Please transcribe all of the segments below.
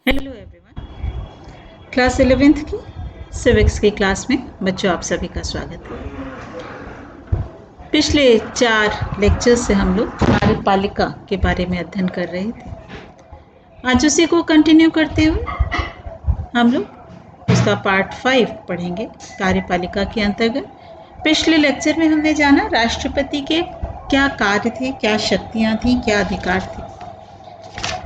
Hello everyone. Class 11th की civics की class में बच्चों आप सभी का स्वागत है। पिछले 4 लेक्चर्स से हम लोग कार्यपालिका के बारे में अध्ययन कर रहे थे। आज उसी को कंटिन्यू करते हुए हम लोग उसका पार्ट 5 पढ़ेंगे कार्यपालिका के अंतर्गत। पिछले लेक्चर में हमने जाना राष्ट्रपति के क्या कार्य थे, क्या शक्तियाँ थीं, क्या अधिकार थे।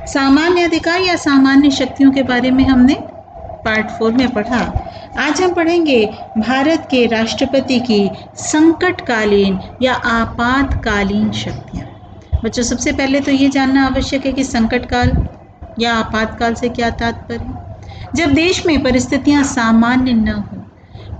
सामान्य अधिकार या सामान्य शक्तियों के बारे में हमने पार्ट 4 में पढ़ा। आज हम पढ़ेंगे भारत के राष्ट्रपति की संकटकालीन या आपातकालीन शक्तियाँ। बच्चों सबसे पहले तो ये जानना आवश्यक है कि संकटकाल या आपातकाल से क्या तात्पर्य है। जब देश में परिस्थितियाँ सामान्य न हो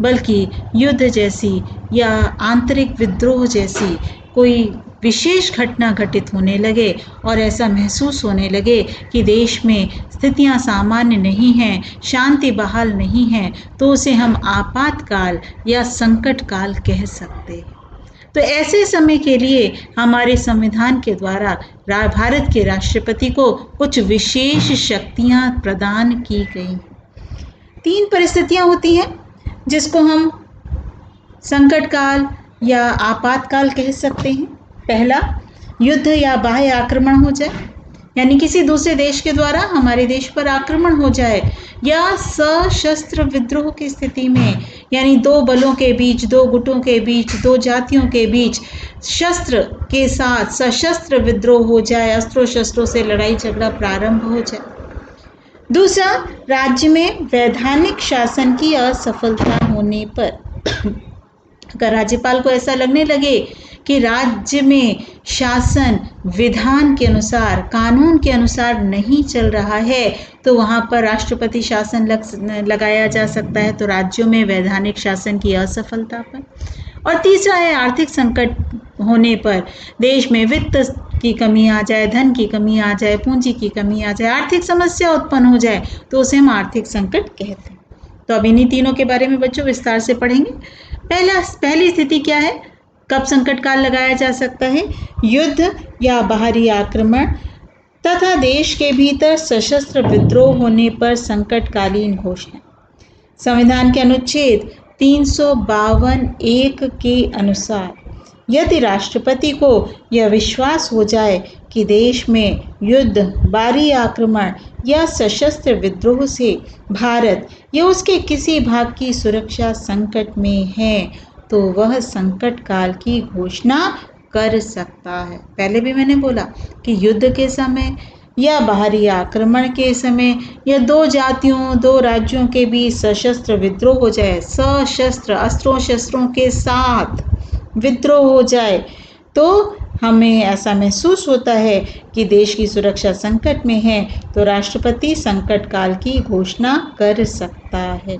बल्कि युद्ध जैसी या आंतरिक विद्रोह जैसी कोई विशेष घटना घटित होने लगे और ऐसा महसूस होने लगे कि देश में स्थितियां सामान्य नहीं हैं, शांति बहाल नहीं है, तो उसे हम आपातकाल या संकट काल कह सकते हैं। तो ऐसे समय के लिए हमारे संविधान के द्वारा भारत के राष्ट्रपति को कुछ विशेष शक्तियां प्रदान की गई। 3 परिस्थितियां होती हैं जिसको हम संकट काल या आपातकाल कह सकते हैं। पहला, युद्ध या बाह्य आक्रमण हो जाए, यानी किसी दूसरे देश के द्वारा हमारे देश पर आक्रमण हो जाए, या सशस्त्र विद्रोह की स्थिति में, यानी 2 बलों के बीच, 2 गुटों के बीच, 2 जातियों के बीच शस्त्र के साथ सशस्त्र विद्रोह हो जाए, अस्त्रों शस्त्रों से लड़ाई झगड़ा प्रारंभ हो जाए। दूसरा, राज्य में वैधानिक शासन की असफलता होने पर, अगर राज्यपाल को ऐसा लगने लगे कि राज्य में शासन विधान के अनुसार, कानून के अनुसार नहीं चल रहा है, तो वहाँ पर राष्ट्रपति शासन लगाया जा सकता है, तो राज्यों में वैधानिक शासन की असफलता पर। और तीसरा है आर्थिक संकट होने पर, देश में वित्त की कमी आ जाए, धन की कमी आ जाए, पूंजी की कमी आ जाए, आर्थिक समस्या उत्पन्न हो जाए, तो उसे हम आर्थिक संकट कहते हैं। तो अब इन्हीं तीनों के बारे में बच्चों विस्तार से पढ़ेंगे। पहली स्थिति क्या है, कब संकट काल लगाया जा सकता है? युद्ध या बाहरी आक्रमण तथा देश के भीतर सशस्त्र विद्रोह होने पर संकटकालीन घोषणा। संविधान के अनुच्छेद 352(1) के अनुसार यदि राष्ट्रपति को यह विश्वास हो जाए कि देश में युद्ध, बाहरी आक्रमण या सशस्त्र विद्रोह से भारत या उसके किसी भाग की सुरक्षा संकट में है, तो वह संकट काल की घोषणा कर सकता है। पहले भी मैंने बोला कि युद्ध के समय या बाहरी आक्रमण के समय या 2 जातियों, 2 राज्यों के बीच सशस्त्र विद्रोह हो जाए, सशस्त्र अस्त्रों शस्त्रों के साथ विद्रोह हो जाए, तो हमें ऐसा महसूस होता है कि देश की सुरक्षा संकट में है, तो राष्ट्रपति संकट काल की घोषणा कर सकता है।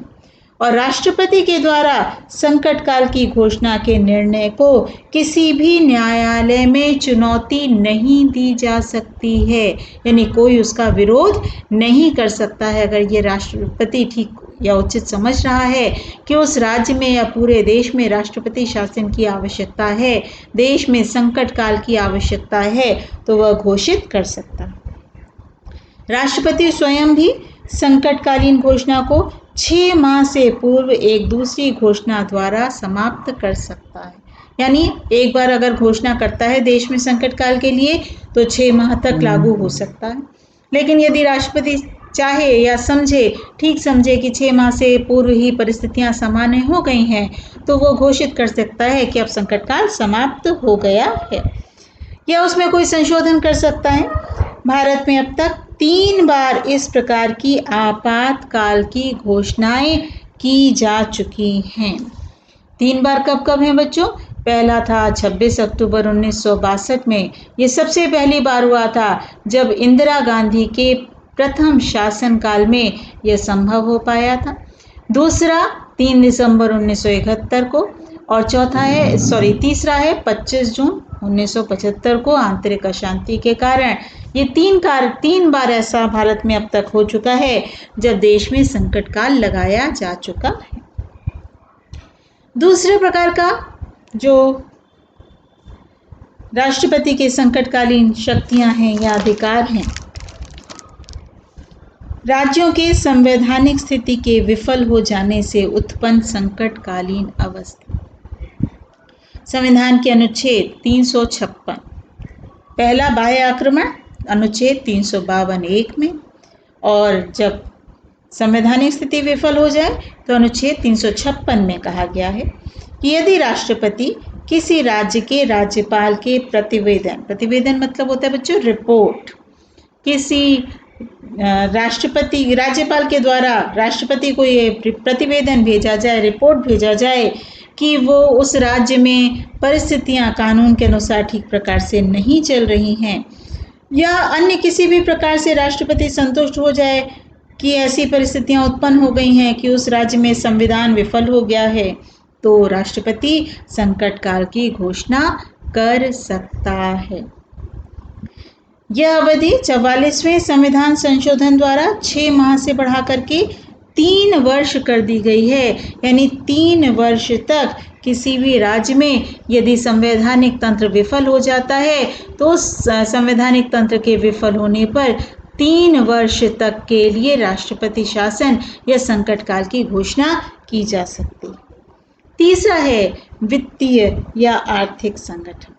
और राष्ट्रपति के द्वारा संकट काल की घोषणा के निर्णय को किसी भी न्यायालय में चुनौती नहीं दी जा सकती है, यानी कोई उसका विरोध नहीं कर सकता है। अगर ये राष्ट्रपति ठीक या उचित समझ रहा है कि उस राज्य में या पूरे देश में राष्ट्रपति शासन की आवश्यकता है, देश में संकट काल की आवश्यकता है, तो वह घोषित कर सकता है। राष्ट्रपति स्वयं भी संकटकालीन घोषणा को 6 माह से पूर्व एक दूसरी घोषणा द्वारा समाप्त कर सकता है। यानी एक बार अगर घोषणा करता है देश में संकट काल के लिए, तो 6 माह तक लागू हो सकता है। लेकिन यदि राष्ट्रपति चाहे या समझे, ठीक समझे कि 6 माह से पूर्व ही परिस्थितियां सामान्य हो गई हैं, तो वो घोषित कर सकता है कि अब संकट काल समाप्त हो गया है, या उसमें कोई संशोधन कर सकता है। भारत में अब तक 3 बार इस प्रकार की आपातकाल की घोषणाएं की जा चुकी हैं। 3 बार कब कब हैं बच्चों? पहला था 26 अक्टूबर 1962 में। ये सबसे पहली बार हुआ था जब इंदिरा गांधी के प्रथम शासनकाल में यह संभव हो पाया था। दूसरा 3 दिसंबर 1971 को, और तीसरा है 25 जून 1975 को आंतरिक अशांति के कारण। ये 3 बार ऐसा भारत में अब तक हो चुका है जब देश में संकट काल लगाया जा चुका है। दूसरे प्रकार का जो राष्ट्रपति के संकटकालीन शक्तियां हैं या अधिकार हैं, राज्यों के संवैधानिक स्थिति के विफल हो जाने से उत्पन्न संकटकालीन अवस्था। संविधान के अनुच्छेद 356, पहला बाह्य आक्रमण अनुच्छेद 352(1) में, और जब संवैधानिक स्थिति विफल हो जाए तो अनुच्छेद 356 में कहा गया है कि यदि राष्ट्रपति किसी राज्य के राज्यपाल के प्रतिवेदन मतलब होता है बच्चों रिपोर्ट, किसी राज्यपाल के द्वारा राष्ट्रपति को ये प्रतिवेदन भेजा जाए, रिपोर्ट भेजा जाए कि वो उस राज्य में परिस्थितियां कानून के अनुसार ठीक प्रकार से नहीं चल रही हैं, या अन्य किसी भी प्रकार से राष्ट्रपति संतुष्ट हो जाए कि ऐसी परिस्थितियां उत्पन्न हो गई हैं कि उस राज्य में संविधान विफल हो गया है, तो राष्ट्रपति संकट काल की घोषणा कर सकता है। यह अवधि 44वें संविधान संशोधन द्वारा 6 माह से बढ़ा करके 3 वर्ष कर दी गई है। यानी 3 वर्ष तक किसी भी राज्य में यदि संवैधानिक तंत्र विफल हो जाता है तो संवैधानिक तंत्र के विफल होने पर 3 वर्ष तक के लिए राष्ट्रपति शासन या संकट काल की घोषणा की जा सकती। तीसरा है वित्तीय या आर्थिक संकट।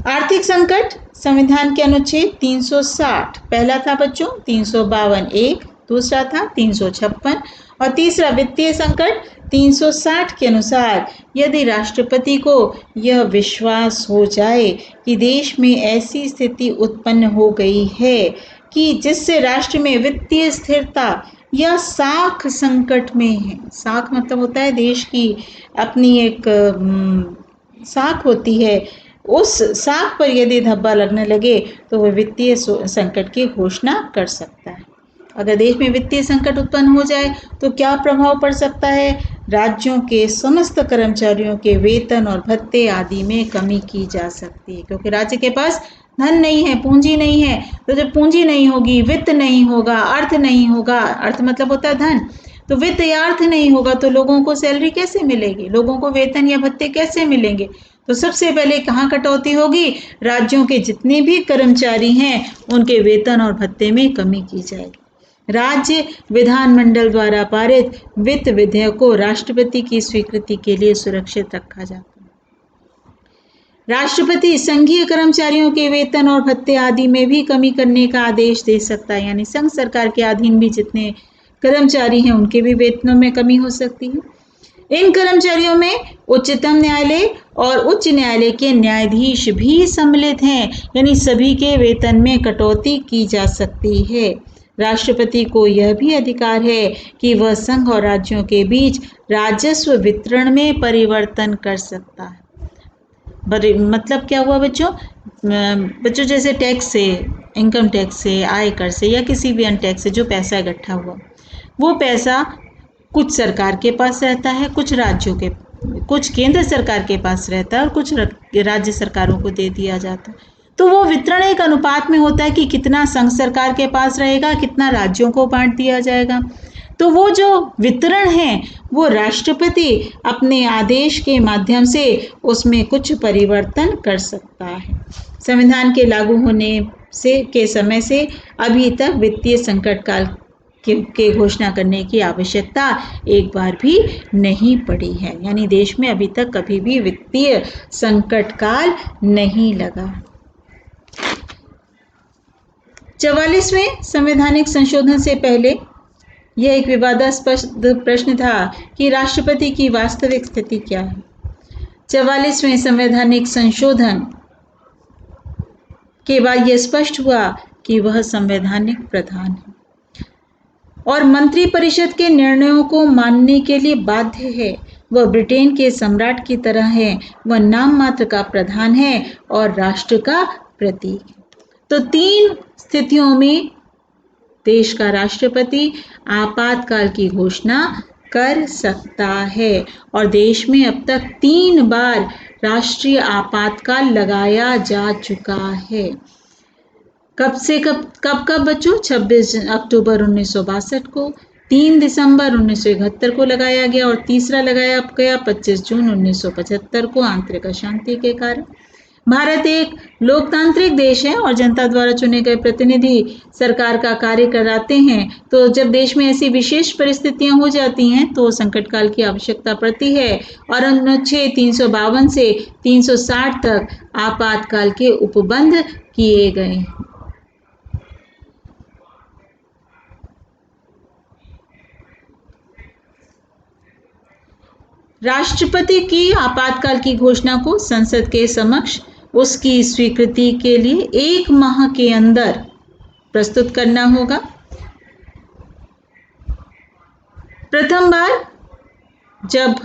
आर्थिक संकट संविधान के अनुच्छेद 360, पहला था बच्चों 352(1), दूसरा था 356 और तीसरा वित्तीय संकट 360 के अनुसार यदि राष्ट्रपति को यह विश्वास हो जाए कि देश में ऐसी स्थिति उत्पन्न हो गई है कि जिससे राष्ट्र में वित्तीय स्थिरता या साख संकट में है। साख मतलब होता है देश की अपनी एक साख होती है, उस साख पर यदि धब्बा लगने लगे तो वह वित्तीय संकट की घोषणा कर सकता है। अगर देश में वित्तीय संकट उत्पन्न हो जाए तो क्या प्रभाव पड़ सकता है? राज्यों के समस्त कर्मचारियों के वेतन और भत्ते आदि में कमी की जा सकती है, क्योंकि राज्य के पास धन नहीं है, पूंजी नहीं है। तो जब पूंजी नहीं होगी, वित्त नहीं होगा, अर्थ नहीं होगा, अर्थ मतलब होता है धन, तो वित्त या अर्थ नहीं होगा तो लोगों को सैलरी कैसे मिलेगी, लोगों को वेतन या भत्ते कैसे मिलेंगे? तो सबसे पहले कहाँ कटौती होगी? राज्यों के जितने भी कर्मचारी हैं उनके वेतन और भत्ते में कमी की जाएगी। राज्य विधानमंडल द्वारा पारित वित्त विधेयक को राष्ट्रपति की स्वीकृति के लिए सुरक्षित रखा जाता है। राष्ट्रपति संघीय कर्मचारियों के वेतन और भत्ते आदि में भी कमी करने का आदेश दे सकता है, यानी संघ सरकार के अधीन भी जितने कर्मचारी हैं उनके भी वेतनों में कमी हो सकती है। इन कर्मचारियों में उच्चतम न्यायालय और उच्च न्यायालय के न्यायाधीश भी सम्मिलित हैं, यानी सभी के वेतन में कटौती की जा सकती है। राष्ट्रपति को यह भी अधिकार है कि वह संघ और राज्यों के बीच राजस्व वितरण में परिवर्तन कर सकता है। मतलब क्या हुआ बच्चों? बच्चों जैसे टैक्स से, इनकम टैक्स से, आयकर से या किसी भी अन्य टैक्स से जो पैसा इकट्ठा हुआ, वो पैसा कुछ सरकार के पास रहता है, कुछ केंद्र सरकार के पास रहता है और कुछ राज्य सरकारों को दे दिया जाता है। तो वो वितरण एक अनुपात में होता है कि कितना संघ सरकार के पास रहेगा, कितना राज्यों को बांट दिया जाएगा। तो वो जो वितरण है वो राष्ट्रपति अपने आदेश के माध्यम से उसमें कुछ परिवर्तन कर सकता है। संविधान के लागू होने के समय से अभी तक वित्तीय संकट काल के घोषणा करने की आवश्यकता एक बार भी नहीं पड़ी है, यानी देश में अभी तक कभी भी वित्तीय संकट काल नहीं लगा। 44वें संवैधानिक संशोधन से पहले यह एक विवादास्पद प्रश्न था कि राष्ट्रपति की वास्तविक स्थिति क्या है। 44वें संवैधानिक संशोधन के बाद यह स्पष्ट हुआ कि वह संवैधानिक प्रधान है और मंत्रिपरिषद के निर्णयों को मानने के लिए बाध्य है। वह ब्रिटेन के सम्राट की तरह है, वह नाम मात्र का प्रधान है और राष्ट्र का प्रतीक है। तो 3 स्थितियों में देश का राष्ट्रपति आपातकाल की घोषणा कर सकता है और देश में अब तक 3 बार राष्ट्रीय आपातकाल लगाया जा चुका है। कब से कब बच्चों? 26 अक्टूबर 1962 को, 3 दिसंबर 1971 को लगाया गया और तीसरा लगाया गया 25 जून 1975 को आंतरिक अशांति के कारण। भारत एक लोकतांत्रिक देश है और जनता द्वारा चुने गए प्रतिनिधि सरकार का कार्य कराते हैं। तो जब देश में ऐसी विशेष परिस्थितियां हो जाती हैं तो संकट काल की आवश्यकता पड़ती है और अनुच्छेद 352 से 360 तक आपातकाल के उपबंध किए गए। राष्ट्रपति की आपातकाल की घोषणा को संसद के समक्ष उसकी स्वीकृति के लिए 1 माह के अंदर प्रस्तुत करना होगा। प्रथम बार जब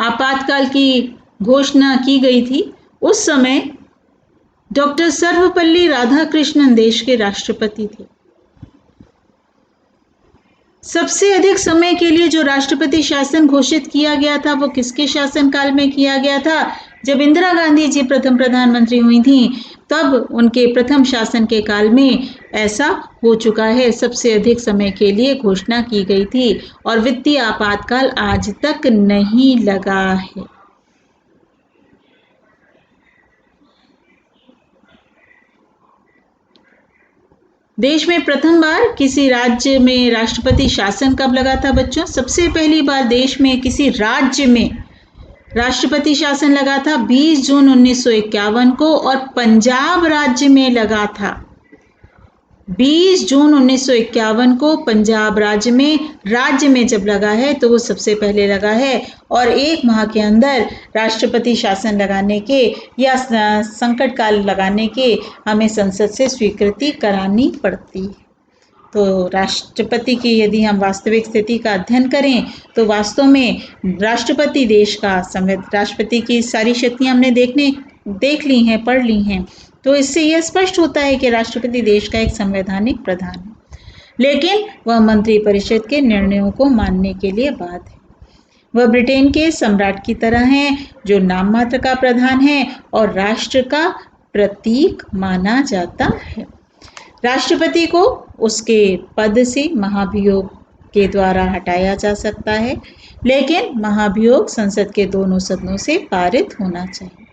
आपातकाल की घोषणा की गई थी उस समय डॉक्टर सर्वपल्ली राधाकृष्णन देश के राष्ट्रपति थे। सबसे अधिक समय के लिए जो राष्ट्रपति शासन घोषित किया गया था वो किसके शासनकाल में किया गया था? जब इंदिरा गांधी जी प्रथम प्रधानमंत्री हुई थी तब उनके प्रथम शासन के काल में ऐसा हो चुका है। सबसे अधिक समय के लिए घोषणा की गई थी और वित्तीय आपातकाल आज तक नहीं लगा है। देश में प्रथम बार किसी राज्य में राष्ट्रपति शासन कब लगा था बच्चों? सबसे पहली बार देश में किसी राज्य में राष्ट्रपति शासन लगा था 20 जून 1951 को और पंजाब राज्य में लगा था 20 जून 1951 को। पंजाब राज्य में जब लगा है तो वो सबसे पहले लगा है और 1 माह के अंदर राष्ट्रपति शासन लगाने के या संकट काल लगाने के हमें संसद से स्वीकृति करानी पड़ती है। तो राष्ट्रपति की यदि हम वास्तविक स्थिति का अध्ययन करें तो वास्तव में राष्ट्रपति देश का राष्ट्रपति की सारी शक्तियां हमने देख ली हैं, पढ़ ली हैं। तो इससे यह स्पष्ट होता है कि राष्ट्रपति देश का एक संवैधानिक प्रधान है, लेकिन वह मंत्रिपरिषद के निर्णयों को मानने के लिए बाध्य है। वह ब्रिटेन के सम्राट की तरह हैं जो नाम मात्र का प्रधान है और राष्ट्र का प्रतीक माना जाता है। राष्ट्रपति को उसके पद से महाभियोग के द्वारा हटाया जा सकता है, लेकिन महाभियोग संसद के दोनों सदनों से पारित होना चाहिए।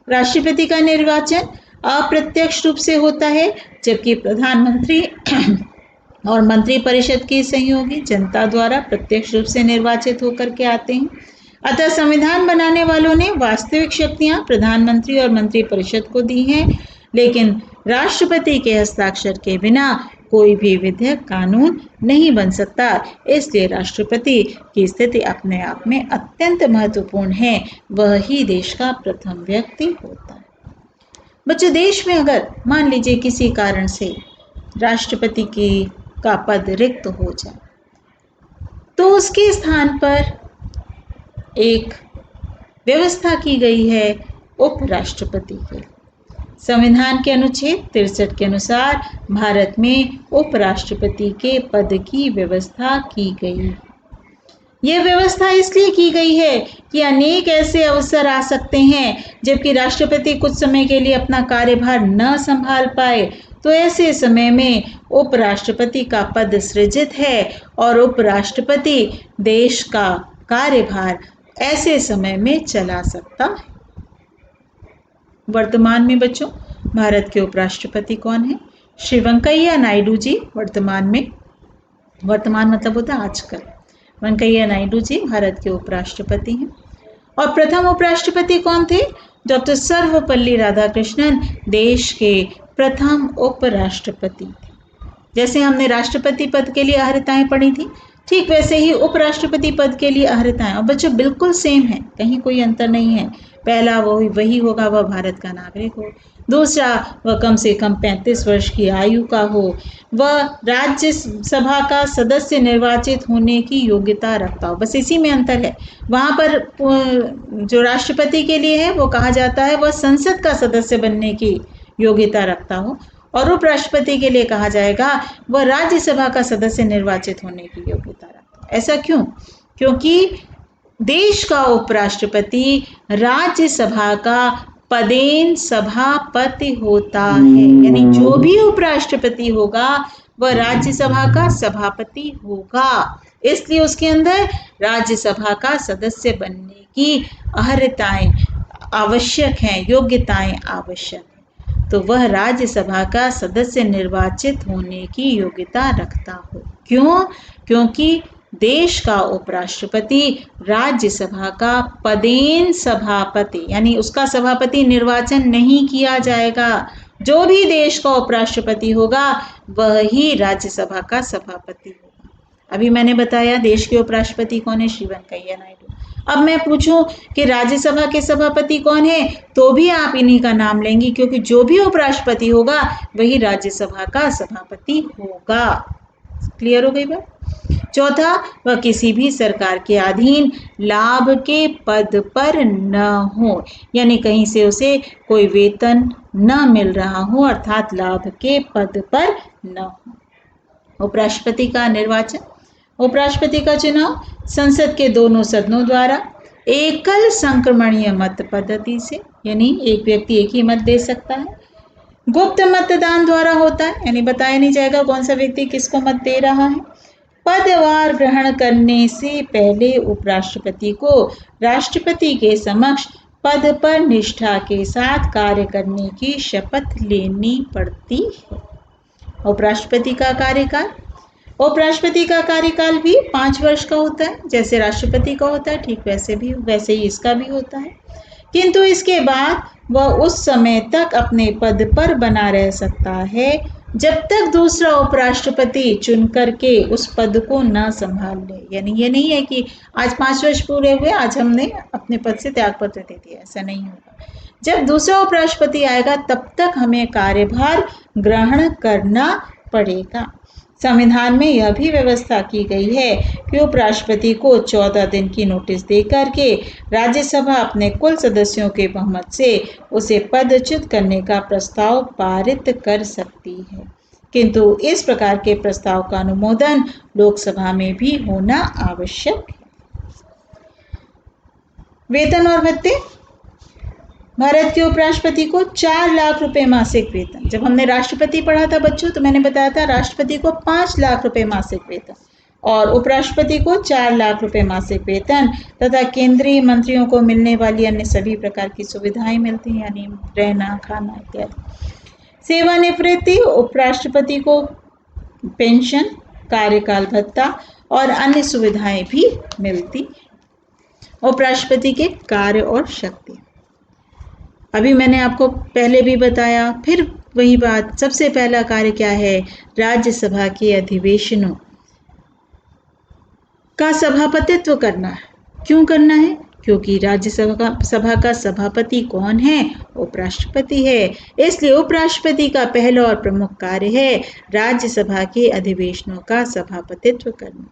राष्ट्रपति का निर्वाचन अप्रत्यक्ष रूप से होता है, जबकि प्रधानमंत्री और मंत्रिपरिषद के सहयोगी जनता द्वारा प्रत्यक्ष रूप से निर्वाचित होकर के आते हैं। अतः संविधान बनाने वालों ने वास्तविक शक्तियां प्रधानमंत्री और मंत्रिपरिषद को दी हैं, लेकिन राष्ट्रपति के हस्ताक्षर के बिना कोई भी विधेयक कानून नहीं बन सकता। इसलिए राष्ट्रपति की स्थिति अपने आप में अत्यंत महत्वपूर्ण है। वह ही देश का प्रथम व्यक्ति होता है। बच्चों, देश में अगर मान लीजिए किसी कारण से राष्ट्रपति का पद रिक्त हो जाए तो उसके स्थान पर एक व्यवस्था की गई है उपराष्ट्रपति के। संविधान के अनुच्छेद 63 के अनुसार भारत में उपराष्ट्रपति के पद की व्यवस्था की गई। यह व्यवस्था इसलिए की गई है कि अनेक ऐसे अवसर आ सकते हैं जबकि राष्ट्रपति कुछ समय के लिए अपना कार्यभार न संभाल पाए, तो ऐसे समय में उपराष्ट्रपति का पद सृजित है और उपराष्ट्रपति देश का कार्यभार ऐसे समय में चला सकता है। वर्तमान में बच्चों भारत के उपराष्ट्रपति कौन है? श्री वेंकैया नायडू जी वर्तमान मतलब होता है आजकल। वेंकैया नायडू जी भारत के उपराष्ट्रपति हैं। और प्रथम उपराष्ट्रपति कौन थे? डॉक्टर सर्वपल्ली राधाकृष्णन देश के प्रथम उपराष्ट्रपति थे। जैसे हमने राष्ट्रपति पद के लिए अर्हताएं पढ़ी थी, ठीक वैसे ही उपराष्ट्रपति पद के लिए अर्हताएं, और बच्चों बिल्कुल सेम है, कहीं कोई अंतर नहीं है। पहला वही होगा, वह भारत का नागरिक हो। दूसरा, वह कम से कम 35 वर्ष की आयु का हो। वह राज्यसभा का सदस्य निर्वाचित होने की योग्यता रखता हो। बस इसी में अंतर है। वहाँ पर जो राष्ट्रपति के लिए है वो कहा जाता है वह संसद का सदस्य बनने की योग्यता रखता हो, और उपराष्ट्रपति के लिए कहा जाएगा वह राज्यसभा का सदस्य निर्वाचित होने की योग्यता रखता है। ऐसा क्यों? क्योंकि देश का उपराष्ट्रपति राज्यसभा का पदेन सभापति होता है, यानी जो भी उपराष्ट्रपति होगा वह राज्यसभा का सभापति होगा। इसलिए उसके अंदर राज्यसभा का सदस्य बनने की अर्हताएं आवश्यक हैं, योग्यताएं आवश्यक हैं, तो वह राज्यसभा का सदस्य निर्वाचित होने की योग्यता रखता हो। क्यों? क्योंकि देश का उपराष्ट्रपति राज्यसभा का पदेन सभापति, यानी उसका सभापति निर्वाचन नहीं किया जाएगा। जो भी देश का उपराष्ट्रपति होगा वह ही राज्यसभा का सभापति होगा। अभी मैंने बताया देश के उपराष्ट्रपति कौन है, श्री वेंकैया नायडू। अब मैं पूछूं कि राज्यसभा के सभापति कौन है, तो भी आप इन्हीं का नाम लेंगी, क्योंकि जो भी उपराष्ट्रपति होगा वही राज्यसभा का सभापति होगा। क्लियर हो गई बात? चौथा, वह किसी भी सरकार के अधीन लाभ के पद पर न हो, यानी कहीं से उसे कोई वेतन न मिल रहा हो, अर्थात लाभ के पद पर न हो। उपराष्ट्रपति का निर्वाचन, उपराष्ट्रपति का चुनाव संसद के दोनों सदनों द्वारा एकल संक्रमणीय मत पद्धति से, यानी एक व्यक्ति एक ही मत दे सकता है, गुप्त मतदान द्वारा होता है, यानी बताया नहीं जाएगा कौन सा व्यक्ति किसको मत दे रहा है। पदभार ग्रहण करने से पहले उपराष्ट्रपति को राष्ट्रपति के समक्ष पद पर निष्ठा के साथ कार्य करने की शपथ लेनी पड़ती है। उपराष्ट्रपति का कार्यकाल, उपराष्ट्रपति का कार्यकाल भी 5 वर्ष का होता है, जैसे राष्ट्रपति का होता है, ठीक वैसे ही इसका भी होता है। किंतु इसके बाद वह उस समय तक अपने पद पर बना रह सकता है जब तक दूसरा उपराष्ट्रपति चुन करके उस पद को न संभाल ले। यानी ये नहीं है कि आज 5 वर्ष पूरे हुए, आज हमने अपने पद से त्यागपत्र दे दिया, ऐसा नहीं होगा। जब दूसरा उपराष्ट्रपति आएगा तब तक हमें कार्यभार ग्रहण करना पड़ेगा। संविधान में यह भी व्यवस्था की गई है कि उपराष्ट्रपति को 14 दिन की नोटिस देकर के राज्यसभा अपने कुल सदस्यों के बहुमत से उसे पदच्युत करने का प्रस्ताव पारित कर सकती है, किंतु इस प्रकार के प्रस्ताव का अनुमोदन लोकसभा में भी होना आवश्यक है। वेतन और भत्ते, भारत के उपराष्ट्रपति को 4 लाख रुपए मासिक वेतन। जब हमने राष्ट्रपति पढ़ा था बच्चों तो मैंने बताया था राष्ट्रपति को 5 लाख रुपए मासिक वेतन और उपराष्ट्रपति को 4 लाख रुपए मासिक वेतन तथा केंद्रीय मंत्रियों को मिलने वाली अन्य सभी प्रकार की सुविधाएं मिलती हैं, यानी रहना, खाना इत्यादि। सेवानिवृत्ति, उपराष्ट्रपति को पेंशन, कार्यकाल भत्ता और अन्य सुविधाएं भी मिलती। उपराष्ट्रपति के कार्य और शक्ति, अभी मैंने आपको पहले भी बताया, फिर वही बात, सबसे पहला कार्य क्या है? राज्यसभा के अधिवेशनों का सभापतित्व करना है। क्यों करना है? क्योंकि राज्यसभा का सभापति कौन है? उपराष्ट्रपति है। इसलिए उपराष्ट्रपति का पहला और प्रमुख कार्य है राज्यसभा के अधिवेशनों का सभापतित्व करना।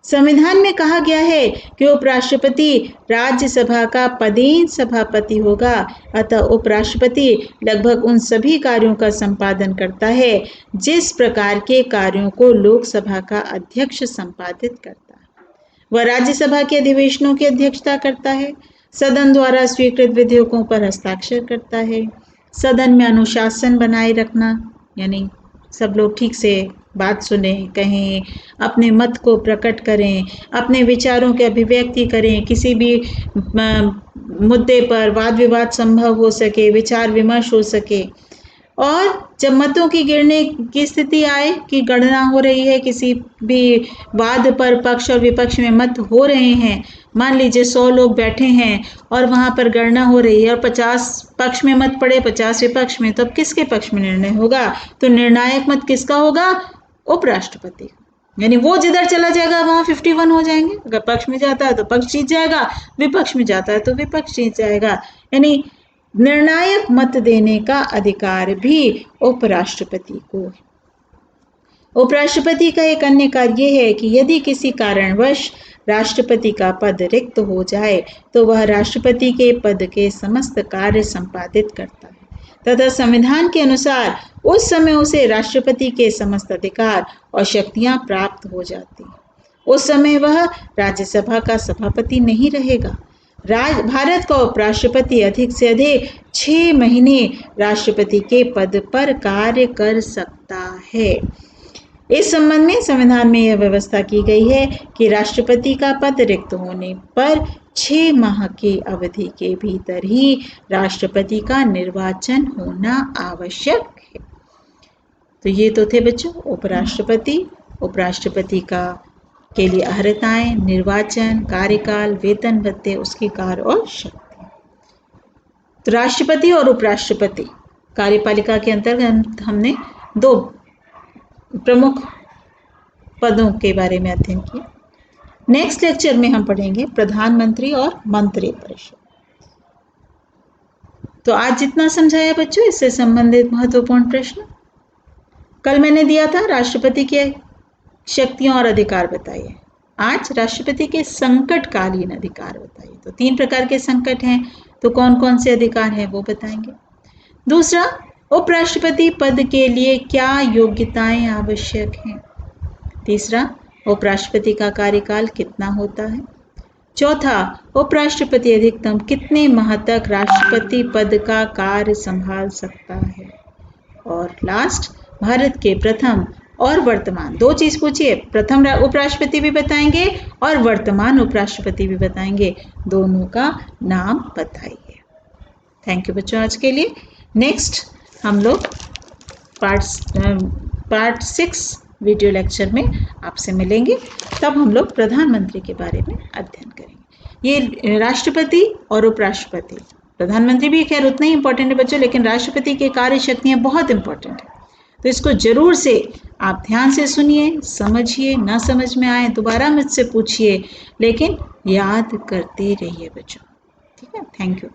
संविधान में कहा गया है कि उपराष्ट्रपति राज्यसभा का पदेन सभापति होगा, अतः उपराष्ट्रपति लगभग उन सभी कार्यों का संपादन करता है जिस प्रकार के कार्यों को लोकसभा का अध्यक्ष संपादित करता है। वह राज्यसभा के अधिवेशनों की अध्यक्षता करता है, सदन द्वारा स्वीकृत विधेयकों पर हस्ताक्षर करता है, सदन में अनुशासन बनाए रखना, यानी सब लोग ठीक से बात सुने, कहें, अपने मत को प्रकट करें, अपने विचारों की अभिव्यक्ति करें, किसी भी मुद्दे पर वाद विवाद संभव हो सके, विचार विमर्श हो सके। और जब मतों की गिरने की स्थिति आए कि गणना हो रही है, किसी भी वाद पर पक्ष और विपक्ष में मत हो रहे हैं, मान लीजिए 100 लोग बैठे हैं और वहाँ पर गणना हो रही है और 50 पक्ष में मत पड़े, 50 विपक्ष में, तो अब किसके पक्ष में निर्णय होगा? तो निर्णायक मत किसका होगा? उपराष्ट्रपति। यानी वो जिधर चला जाएगा वहाँ 51 हो जाएंगे। अगर पक्ष में जाता है तो पक्ष जीत जाएगा, विपक्ष में जाता है तो विपक्ष जीत जाएगा। यानी निर्णायक मत देने का अधिकार भी उपराष्ट्रपति को है। उपराष्ट्रपति का एक अन्य कार्य यह है कि यदि किसी कारणवश राष्ट्रपति का पद रिक्त हो जाए तो वह राष्ट्रपति के पद के समस्त कार्य संपादित करता है तथा संविधान के अनुसार उस समय उसे राष्ट्रपति के समस्त अधिकार और शक्तियां प्राप्त हो जाती हैं। उस समय वह राज्यसभा का सभापति नहीं रहेगा। भारत का उपराष्ट्रपति अधिक से अधिक 6 महीने राष्ट्रपति के पद पर कार्य कर सकता है। इस संबंध में संविधान में यह व्यवस्था की गई है कि राष्ट्रपति का पद रिक्त होने पर 6 माह की अवधि के भीतर ही राष्ट्रपति का निर्वाचन होना आवश्यक है। तो ये तो थे बच्चों उपराष्ट्रपति, उपराष्ट्रपति का के लिए अर्हताएं, निर्वाचन, कार्यकाल, वेतन भत्ते, उसकी कार्य और शक्ति। तो राष्ट्रपति और उपराष्ट्रपति कार्यपालिका के अंतर्गत हमने 2 प्रमुख पदों के बारे में अध्ययन किया। नेक्स्ट लेक्चर में हम पढ़ेंगे प्रधानमंत्री और मंत्रिपरिषद। तो आज जितना समझाया बच्चों इससे संबंधित महत्वपूर्ण प्रश्न। कल मैंने दिया था राष्ट्रपति के शक्तियां और अधिकार बताइए। आज राष्ट्रपति के संकटकालीन अधिकार बताइए। तो 3 प्रकार के संकट हैं, तो कौन कौन से अधिकार हैं वो बताएंगे। दूसरा, उपराष्ट्रपति पद के लिए क्या योग्यताएं आवश्यक हैं। तीसरा, उपराष्ट्रपति का कार्यकाल कितना होता है। चौथा, उपराष्ट्रपति अधिकतम कितने माह तक राष्ट्रपति पद का कार्य संभाल सकता है। और लास्ट, भारत के प्रथम और वर्तमान 2 चीज पूछिए, प्रथम उपराष्ट्रपति भी बताएंगे और वर्तमान उपराष्ट्रपति भी बताएंगे, दोनों का नाम बताइए। थैंक यू बच्चों आज के लिए। नेक्स्ट हम लोग पार्ट 6 वीडियो लेक्चर में आपसे मिलेंगे, तब हम लोग प्रधानमंत्री के बारे में अध्ययन करेंगे। ये राष्ट्रपति और उपराष्ट्रपति, प्रधानमंत्री भी खैर उतना ही इंपॉर्टेंट है बच्चों, लेकिन राष्ट्रपति के कार्य शक्तियाँ बहुत इंपॉर्टेंट है। तो इसको जरूर से आप ध्यान से सुनिए, समझिए, ना समझ में आए दोबारा मुझसे पूछिए, लेकिन याद करते रहिए बच्चों। ठीक है, थैंक यू।